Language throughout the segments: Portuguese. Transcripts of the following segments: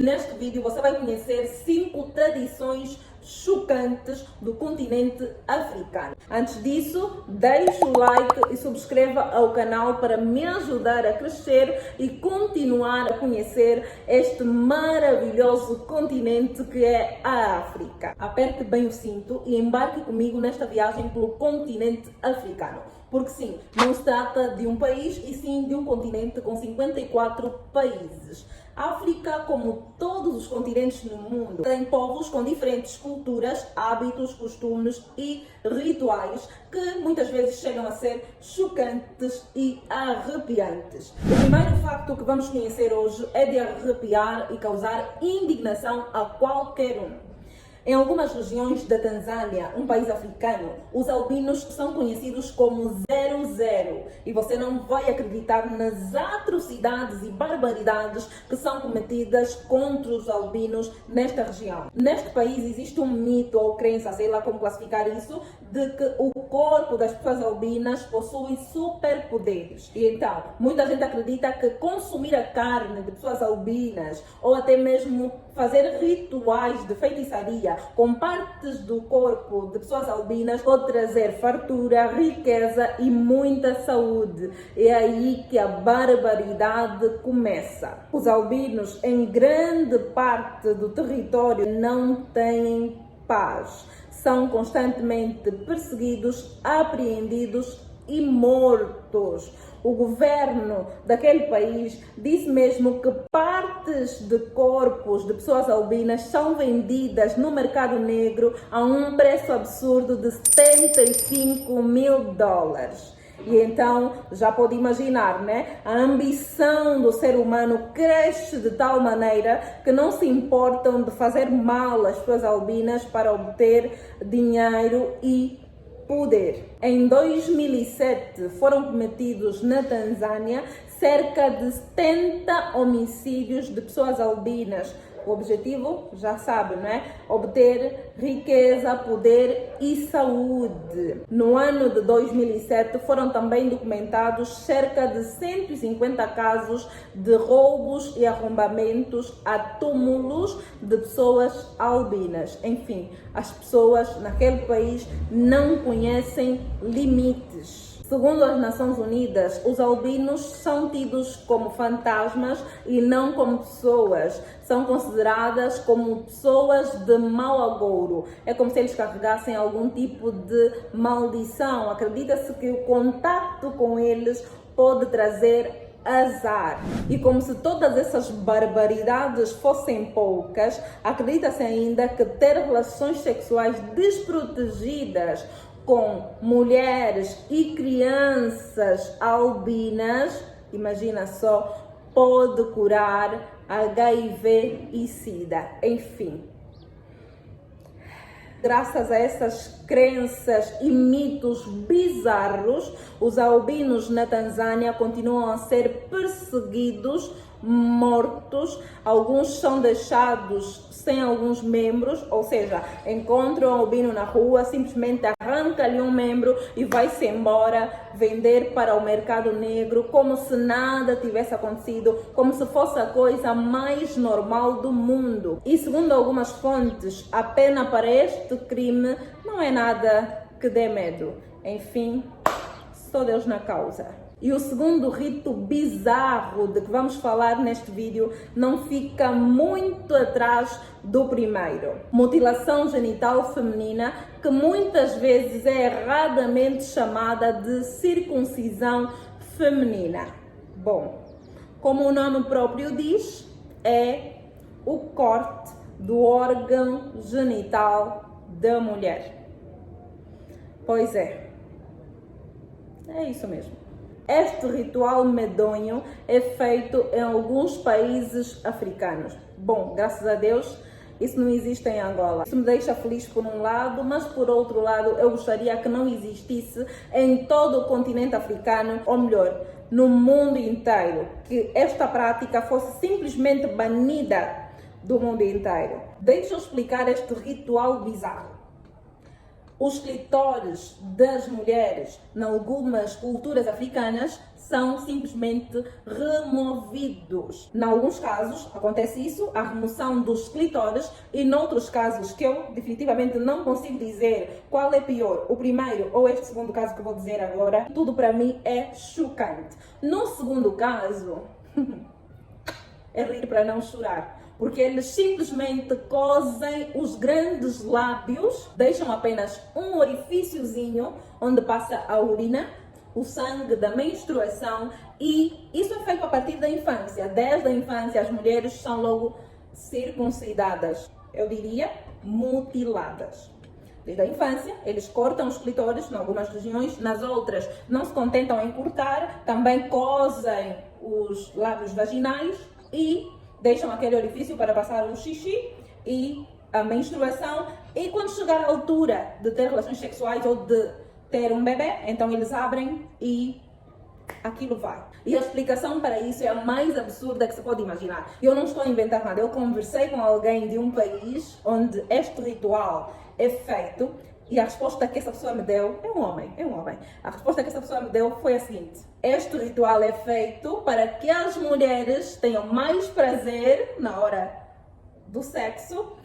Neste vídeo você vai conhecer 5 tradições chocantes do continente africano. Antes disso, deixe o like e subscreva ao canal para me ajudar a crescer e continuar a conhecer este maravilhoso continente que é a África. Aperte bem o cinto e embarque comigo nesta viagem pelo continente africano. Porque sim, não se trata de um país e sim de um continente com 54 países. A África, como todos os continentes no mundo, tem povos com diferentes culturas, hábitos, costumes e rituais que muitas vezes chegam a ser chocantes e arrepiantes. O primeiro facto que vamos conhecer hoje é de arrepiar e causar indignação a qualquer um. Em algumas regiões da Tanzânia, um país africano, os albinos são conhecidos como 00 e você não vai acreditar nas atrocidades e barbaridades que são cometidas contra os albinos nesta região. Neste país existe um mito ou crença, sei lá como classificar isso, de que o corpo das pessoas albinas possui superpoderes. E então, muita gente acredita que consumir a carne de pessoas albinas ou até mesmo fazer rituais de feitiçaria com partes do corpo de pessoas albinas pode trazer fartura, riqueza e muita saúde. É aí que a barbaridade começa. Os albinos em grande parte do território não têm paz. São constantemente perseguidos, apreendidos e mortos. O governo daquele país diz mesmo que partes de corpos de pessoas albinas são vendidas no mercado negro a um preço absurdo de $75 mil. E então, já pode imaginar, né? A ambição do ser humano cresce de tal maneira que não se importam de fazer mal às pessoas albinas para obter dinheiro e poder. Em 2007 foram cometidos na Tanzânia cerca de 70 homicídios de pessoas albinas. O objetivo, já sabe, não é? Obter riqueza, poder e saúde. No ano de 2007 foram também documentados cerca de 150 casos de roubos e arrombamentos a túmulos de pessoas albinas. Enfim, as pessoas naquele país não conhecem limites. Segundo as Nações Unidas, os albinos são tidos como fantasmas e não como pessoas. São consideradas como pessoas de mau agouro. É como se eles carregassem algum tipo de maldição. Acredita-se que o contato com eles pode trazer azar. E como se todas essas barbaridades fossem poucas, acredita-se ainda que ter relações sexuais desprotegidas com mulheres e crianças albinas, imagina só, pode curar HIV e SIDA. Enfim, graças a essas crenças e mitos bizarros, os albinos na Tanzânia continuam a ser perseguidos, mortos, alguns são deixados sem alguns membros, ou seja, encontram um albino na rua, simplesmente arranca-lhe um membro e vai-se embora vender para o mercado negro como se nada tivesse acontecido, como se fosse a coisa mais normal do mundo. E segundo algumas fontes, a pena para este crime não é nada que dê medo. Enfim, só Deus na causa. E o segundo rito bizarro de que vamos falar neste vídeo não fica muito atrás do primeiro. Mutilação genital feminina, que muitas vezes é erradamente chamada de circuncisão feminina. Bom, como o nome próprio diz, é o corte do órgão genital da mulher. Pois é isso mesmo. Este ritual medonho é feito em alguns países africanos. Bom, graças a Deus, isso não existe em Angola. Isso me deixa feliz por um lado, mas por outro lado, eu gostaria que não existisse em todo o continente africano, ou melhor, no mundo inteiro, que esta prática fosse simplesmente banida do mundo inteiro. Deixa eu explicar este ritual bizarro. Os clitóris das mulheres, em algumas culturas africanas, são simplesmente removidos. Em alguns casos, acontece isso, a remoção dos clitóris, e noutros casos, que eu definitivamente não consigo dizer qual é pior, o primeiro ou este segundo caso que eu vou dizer agora, tudo para mim é chocante. No segundo caso, é rir para não chorar. Porque eles simplesmente cosem os grandes lábios, deixam apenas um orifíciozinho onde passa a urina, o sangue da menstruação, e isso é feito a partir da infância. Desde a infância as mulheres são logo circuncidadas, eu diria mutiladas. Desde a infância, eles cortam os clitóris em algumas regiões, nas outras não se contentam em cortar, também cosem os lábios vaginais e deixam aquele orifício para passar o xixi e a menstruação. E quando chegar a altura de ter relações sexuais ou de ter um bebê, então eles abrem e aquilo vai. E a explicação para isso é a mais absurda que se pode imaginar. Eu não estou a inventar nada. Eu conversei com alguém de um país onde este ritual é feito e a resposta que essa pessoa me deu, é um homem. A resposta que essa pessoa me deu foi a seguinte: este ritual é feito para que as mulheres tenham mais prazer na hora do sexo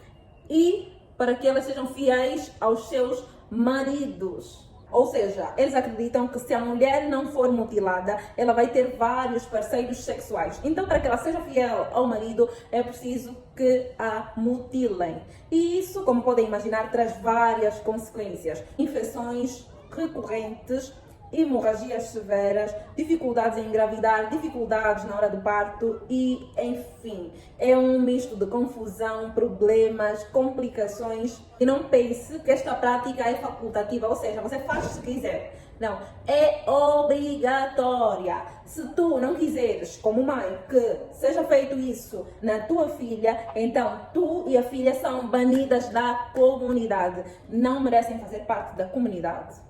e para que elas sejam fiéis aos seus maridos. Ou seja, eles acreditam que se a mulher não for mutilada, ela vai ter vários parceiros sexuais. Então, para que ela seja fiel ao marido, é preciso que a mutilem. E isso, como podem imaginar, traz várias consequências. Infecções recorrentes, hemorragias severas, dificuldades em engravidar, dificuldades na hora do parto e, enfim, é um misto de confusão, problemas, complicações. E não pense que esta prática é facultativa, ou seja, você faz se quiser. Não, é obrigatória. Se tu não quiseres, como mãe, que seja feito isso na tua filha, então tu e a filha são banidas da comunidade. Não merecem fazer parte da comunidade.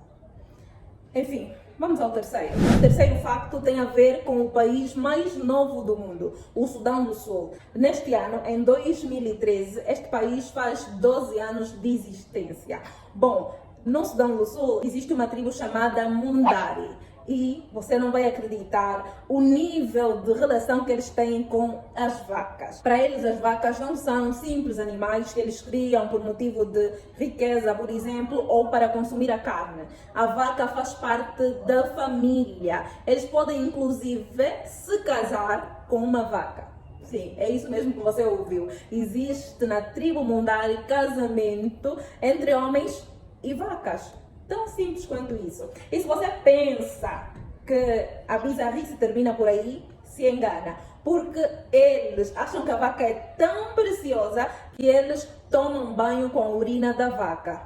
Enfim, vamos ao terceiro. O terceiro facto tem a ver com o país mais novo do mundo, o Sudão do Sul. Neste ano, em 2013, este país faz 12 anos de existência. Bom, no Sudão do Sul existe uma tribo chamada Mundari. E você não vai acreditar o nível de relação que eles têm com as vacas. Para eles, as vacas não são simples animais que eles criam por motivo de riqueza, por exemplo, ou para consumir a carne. A vaca faz parte da família. Eles podem, inclusive, se casar com uma vaca. Sim, é isso mesmo que você ouviu. Existe na tribo Mundari casamento entre homens e vacas. Tão simples quanto isso. E se você pensa que a bizarrice termina por aí, se engana. Porque eles acham que a vaca é tão preciosa que eles tomam banho com a urina da vaca.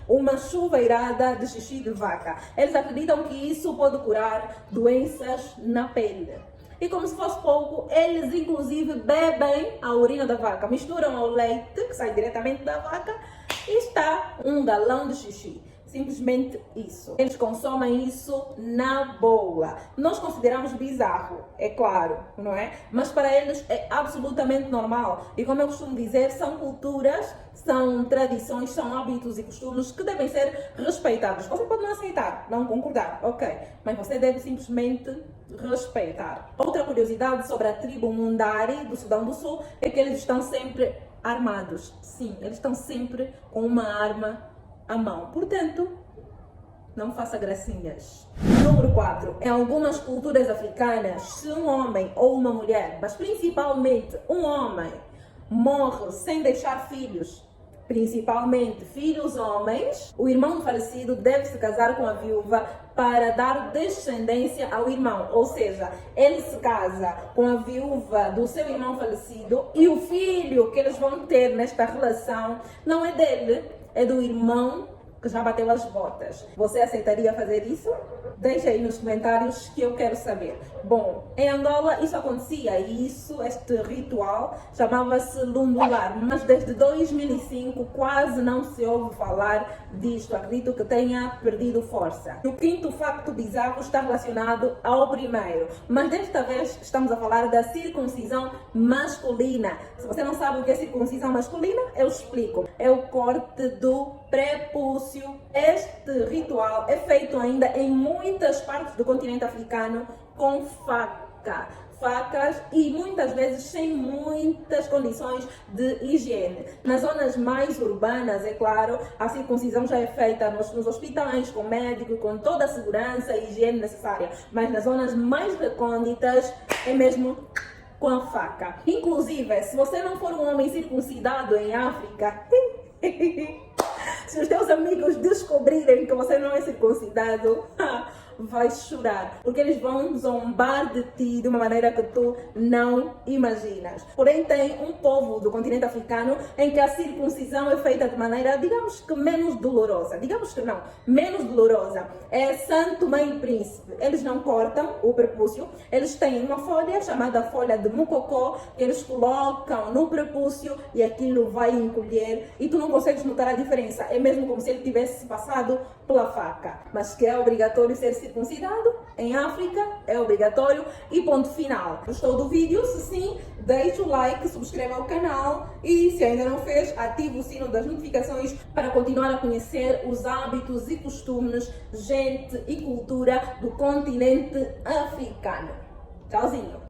Uma chuveirada de xixi de vaca. Eles acreditam que isso pode curar doenças na pele. E como se fosse pouco, eles inclusive bebem a urina da vaca. Misturam ao leite, que sai diretamente da vaca, e está um galão de xixi. Simplesmente isso. Eles consomem isso na boa. Nós consideramos bizarro, é claro, não é? Mas para eles é absolutamente normal. E como eu costumo dizer, são culturas, são tradições, são hábitos e costumes que devem ser respeitados. Você pode não aceitar, não concordar, ok. Mas você deve simplesmente respeitar. Outra curiosidade sobre a tribo Mundari do Sudão do Sul é que eles estão sempre armados. Sim, eles estão sempre com uma arma à mão. Portanto, não faça gracinhas. Número 4. Em algumas culturas africanas, se um homem ou uma mulher, mas principalmente um homem, morre sem deixar filhos, principalmente filhos homens, o irmão falecido deve se casar com a viúva para dar descendência ao irmão. Ou seja, ele se casa com a viúva do seu irmão falecido e o filho que eles vão ter nesta relação não é dele, é do irmão que já bateu as botas. Você aceitaria fazer isso? Deixa aí nos comentários que eu quero saber. Bom, em Angola isso acontecia e este ritual chamava-se lundular, mas desde 2005 quase não se ouve falar disto. Acredito que tenha perdido força. O quinto facto bizarro está relacionado ao primeiro, mas desta vez estamos a falar da circuncisão masculina. Se você não sabe o que é circuncisão masculina, eu explico. É o corte do prepúcio. Este ritual é feito ainda em muitas partes do continente africano com facas e muitas vezes sem muitas condições de higiene. Nas zonas mais urbanas, é claro, a circuncisão já é feita nos hospitais, com médico, com toda a segurança e higiene necessária, mas nas zonas mais recônditas é mesmo com a faca. Inclusive, se você não for um homem circuncidado em África, se os teus amigos descobrirem que você não é circuncidado, vai chorar, porque eles vão zombar de ti de uma maneira que tu não imaginas. Porém, tem um povo do continente africano em que a circuncisão é feita de maneira, digamos que menos dolorosa. Digamos que não, menos dolorosa. É São Tomé e Príncipe. Eles não cortam o prepúcio, eles têm uma folha chamada folha de mococó, que eles colocam no prepúcio e aquilo vai encolher e tu não consegues notar a diferença. É mesmo como se ele tivesse passado pela faca. Mas que é obrigatório ser circuncidado em África, é obrigatório e ponto final. Gostou do vídeo? Se sim, deixa o like, subscreva o canal e se ainda não fez, ative o sino das notificações para continuar a conhecer os hábitos e costumes, gente e cultura do continente africano. Tchauzinho!